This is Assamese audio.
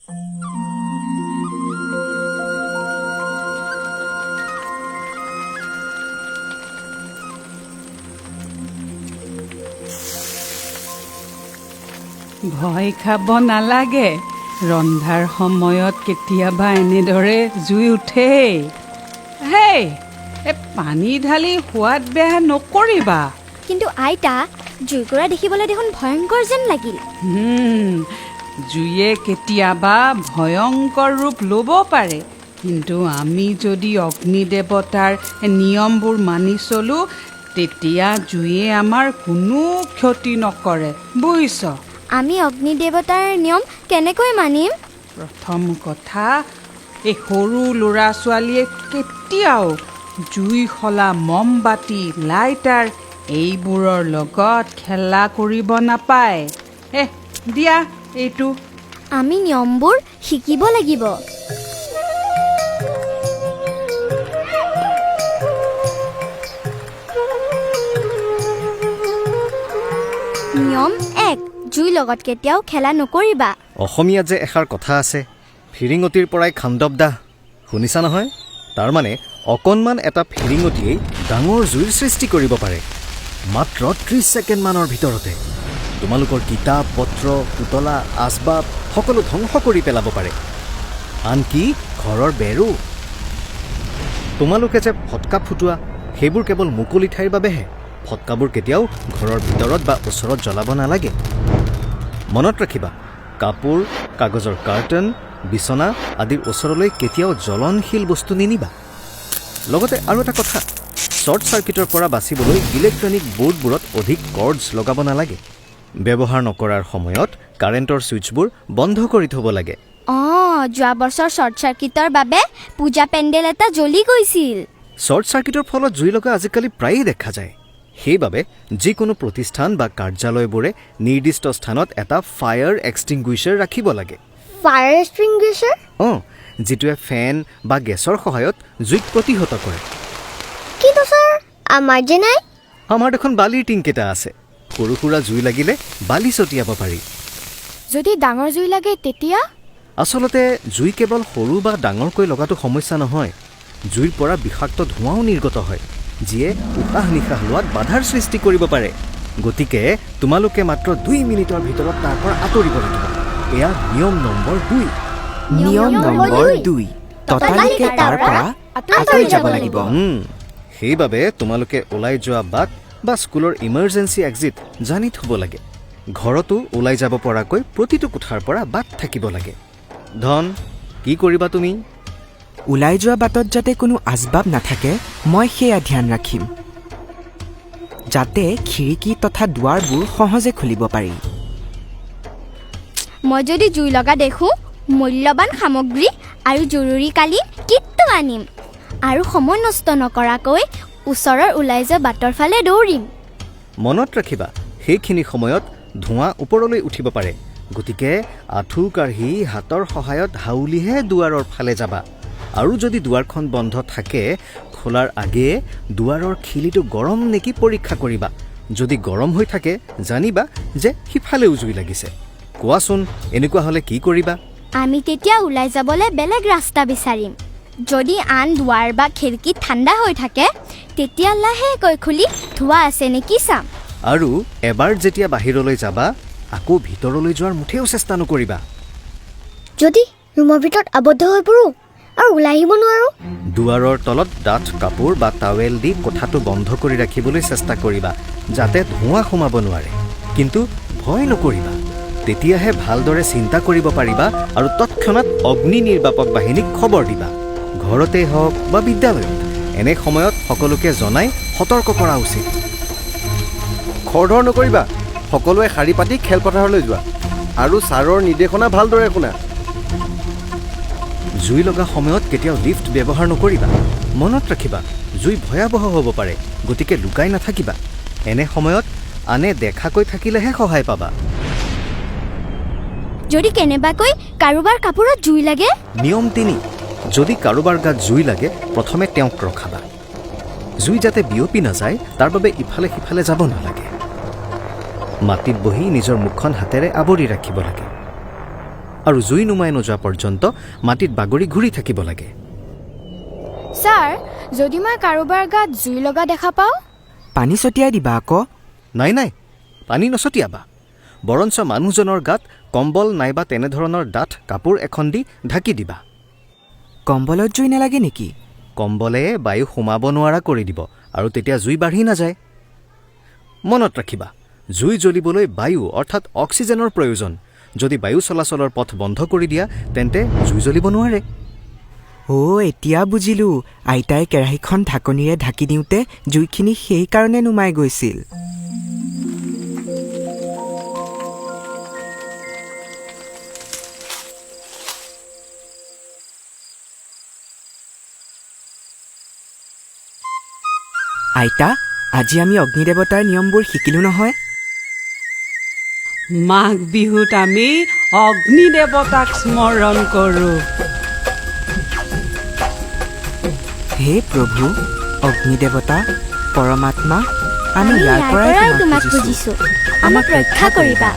ভয় খাব নালাগে, ৰন্ধাৰ সময়ত কেতিয়াবা এনেদৰে জুই উঠে। হেই, পানী ঢালি সোৱাদ বেয়া নকৰিবা। কিন্তু আইতা, জুইকুৰা দেখিবলৈ দেখোন ভয়ংকৰ যেন লাগিল। জুইয়ে কেতিয়াবা ভয়ংকৰ ৰূপ ল'ব পাৰে, কিন্তু আমি যদি অগ্নি দেৱতাৰ নিয়মবোৰ মানি চলো তেতিয়া জুইয়ে আমাৰ কোনো ক্ষতি নকৰে, বুজিছ? আমি অগ্নি দেৱতাৰ নিয়ম কেনেকৈ মানিম? প্ৰথম কথা, এই সৰু ল'ৰা ছোৱালীয়ে কেতিয়াও জুই শলা, মমবাতি, লাইটাৰ এইবোৰৰ লগত খেলা কৰিব নাপায়। দিয়া এইটো। আমি নিয়মবোৰ শিকিব লাগিব। নিয়ম 1, জুইৰ লগত কেতিয়াও খেলা নকৰিবা। অসমীয়াত যে এষাৰ কথা আছে, ফিৰিঙতিৰ পৰাই খাণ্ডৱ দাহ, শুনিছা নহয়? তাৰমানে অকণমান এটা ফিৰিঙতিয়েই ডাঙৰ জুইৰ সৃষ্টি কৰিব পাৰে, মাত্ৰ 30 ছেকেণ্ডমানৰ ভিতৰতে। তোমালোকৰ কিতাপ পত্ৰ, পুতলা, আচবাব সকলো ধ্বংস কৰি পেলাব পাৰে, আনকি ঘৰৰ বেৰো। তোমালোকে যে ফটকা ফুটোৱা, সেইবোৰ কেৱল মুকলি ঠাইৰ বাবেহে। ফটকাবোৰ কেতিয়াও ঘৰৰ ভিতৰত বা ওচৰত জ্বলাব নালাগে। মনত ৰাখিবা, কাপোৰ, কাগজৰ কাৰ্টন, বিচনা আদিৰ ওচৰলৈ কেতিয়াও জ্বলনশীল বস্তু নিনিবা। লগতে আৰু এটা কথা, শ্বৰ্ট চাৰ্কিটৰ পৰা বাচিবলৈ ইলেক্ট্ৰনিক বোৰ্ডবোৰত অধিক কৰ্ডছ লগাব নালাগে। ব্যৱহাৰ নকৰাৰ সময়ত কাৰেণ্টৰ ছুইচবোৰ বন্ধ কৰি থ'ব লাগে। যোৱা বছৰ শ্বৰ্ট চাৰ্কিটৰ বাবে পূজা পেণ্ডেল এটা জ্বলি গৈছিল। শ্বৰ্ট চাৰ্কিটৰ ফলত জুই লগা আজিকালি প্ৰায়ে দেখা যায়। সেইবাবে যিকোনো প্ৰতিষ্ঠান বা কাৰ্যালয়বোৰে নিৰ্দিষ্ট স্থানত এটা ফায়াৰ এক্সটিংগুইশ্বাৰ ৰাখিব লাগে। ফায়াৰ এক্সটিংগুইশ্বাৰ? যিটোৱে ফেন বা গেছৰ সহায়ত জুইক প্ৰতিহত কৰে। কিন্তু ছাৰ, আমাৰ যে নাই। আমাৰ দেখোন বালিৰ টিংকেইটা আছে। সৰু সুৰা জুই লাগিলে বালি ছটিয়াব পাৰি। যদি ডাঙৰ জুই লাগে তেতিয়া? আচলতে জুই কেৱল সৰু বা ডাঙৰকৈ লগাটো সমস্যা নহয়। জুইৰ পৰা বিষাক্ত ধোঁৱাও নিৰ্গত হয়, যিয়ে উশাহ নিশাহ লোৱাত বাধাৰ সৃষ্টি কৰিব পাৰে। গতিকে তোমালোকে মাত্ৰ 2 মিনিটৰ ভিতৰত তাৰ পৰা আঁতৰিব লাগিব। এয়া নিয়ম নম্বৰ 2। নিয়ম নম্বৰ 2, ততালিকে তাৰ পৰা আঁতৰি যাব লাগিব। সেইবাবে তোমালোকে ওলাই যোৱা বাট বা স্কুলৰ ইমাৰ্জেঞ্চি এক্সিট জানি থ'ব লাগে। ঘৰতো ওলাই যাব পৰাকৈ প্ৰতিটো কোঠাৰ পৰা বাট থাকিব লাগে। ধন, কি কৰিবা তুমি? ওলাই যোৱা বাটত যাতে কোনো আচবাব নাথাকে, মই সেয়া ধ্যান ৰাখিম, যাতে খিৰিকী তথা দুৱাৰবোৰ সহজে খুলিব পাৰি। মই যদি জুই লগা দেখোঁ, মূল্যৱান সামগ্ৰী আৰু জৰুৰীকালীন কিটটো আনিম, আৰু সময় নষ্ট নকৰাকৈ ওচৰৰ ওলাই যোৱা বাটৰ ফালে দৌৰিম। মনত ৰাখিবা, সেইখিনি সময়ত ধোঁৱা ওপৰলৈ উঠিব পাৰে। গতিকে আঁঠু কাঢ়ি হাতৰ সহায়ত হাউলিহে দুৱাৰৰ ফালে যাবা। আৰু যদি দুৱাৰখন বন্ধ থাকে, খোলাৰ আগেয়ে দুৱাৰৰ খিলিটো গৰম নেকি পৰীক্ষা কৰিবা। যদি গৰম হৈ থাকে, জানিবা যে সিফালেও জুই লাগিছে। কোৱাচোন, এনেকুৱা হ'লে কি কৰিবা? আমি তেতিয়া ওলাই যাবলৈ বেলেগ ৰাস্তা বিচাৰিম। যদি আন দুৱাৰ বা খিৰিকী ঠাণ্ডা হৈ থাকে, তেতিয়া লাহেকৈ খুলি ধোঁৱা আছে নেকি চাম। আৰু এবাৰ যেতিয়া বাহিৰলৈ যাবা, আকৌ ভিতৰলৈ যোৱাৰ মুঠেও চেষ্টা নকৰিবা। যদি ৰুমৰ ভিতৰত আবদ্ধ হৈ পৰোঁ আৰু ওলাই আহিব নোৱাৰোঁ, দুৱাৰৰ তলত ডাঠ কাপোৰ বা টাৱেল দি কোঠাটো বন্ধ কৰি ৰাখিবলৈ চেষ্টা কৰিবা, যাতে ধোঁৱা সোমাব নোৱাৰে। কিন্তু ভয় নকৰিবা, তেতিয়াহে ভালদৰে চিন্তা কৰিব পাৰিবা আৰু তৎক্ষণাত অগ্নি নিৰ্বাপক বাহিনীক খবৰ দিবা। ঘৰতে হওক বা বিদ্যালয়ত এনে সময়ত সকলোকে জনাই সতৰ্ক কৰা উচিত। খৰধৰ নকৰিবা, সকলোৱে শাৰী পাতি খেলপথাৰলৈ যোৱা আৰু ছাৰৰ নিৰ্দেশনা ভালদৰে শুনা। জুই লগা সময়ত কেতিয়াও লিফ্ট ব্যৱহাৰ নকৰিবা। মনত ৰাখিবা, জুই ভয়াৱহ হ'ব পাৰে, গতিকে লুকাই নাথাকিবা। এনে সময়ত আনে দেখাকৈ থাকিলেহে সহায় পাবা। যদি কেনেবাকৈ কাৰোবাৰ কাপোৰত জুই লাগে? নিয়ম 3, যদি কাৰোবাৰ গাত জুই লাগে, প্ৰথমে তেওঁক ৰখাবা। জুই যাতে বিয়পি নাযায়, তাৰ বাবে ইফালে সিফালে যাব নালাগে। মাটিত বহি নিজৰ মুখখন হাতেৰে আৱৰি ৰাখিব লাগে। আৰু জুই নুমাই নোযোৱা পৰ্যন্ত মাটিত বাগৰি ঘূৰি থাকিব লাগে। ছাৰ, যদি মই কাৰোবাৰ গাত জুই লগা দেখা পাওঁ? পানী ছটিয়াই দিবা আকৌ। নাই নাই, পানী নছটিয়াবা। বৰঞ্চ মানুহজনৰ গাত কম্বল নাইবা তেনেধৰণৰ ডাঠ কাপোৰ এখন দি ঢাকি দিবা। কম্বলত জুই নালাগে নেকি? কম্বলে বায়ু সোমাব নোৱাৰা কৰি দিব আৰু তেতিয়া জুই বাঢ়ি নাযায়। মনত ৰাখিবা, জুই জ্বলিবলৈ বায়ু অৰ্থাৎ অক্সিজেনৰ প্ৰয়োজন। যদি বায়ু চলাচলৰ পথ বন্ধ কৰি দিয়া তেন্তে জুই জ্বলিব নোৱাৰে। এতিয়া বুজিলোঁ, আইতাই কেৰাহীখন ঢাকনিৰে ঢাকি দিওঁতে জুইখিনি সেইকাৰণে নুমাই গৈছিল। আইতা, আজি আমি অগ্নিদেৱতাৰ নিয়মবোৰ শিকিলোঁ নহয়। মাঘ বিহুত আমি অগ্নিদেৱতাক স্মৰণ কৰোঁ। হে প্ৰভু, অগ্নিদেৱতা, পৰমাত্মা, আমি ইয়াৰ ইয়াৰ পৰাই পৰাই তোমাক তোমাক বুজিছোঁ। আমাক ৰক্ষা কৰিবা।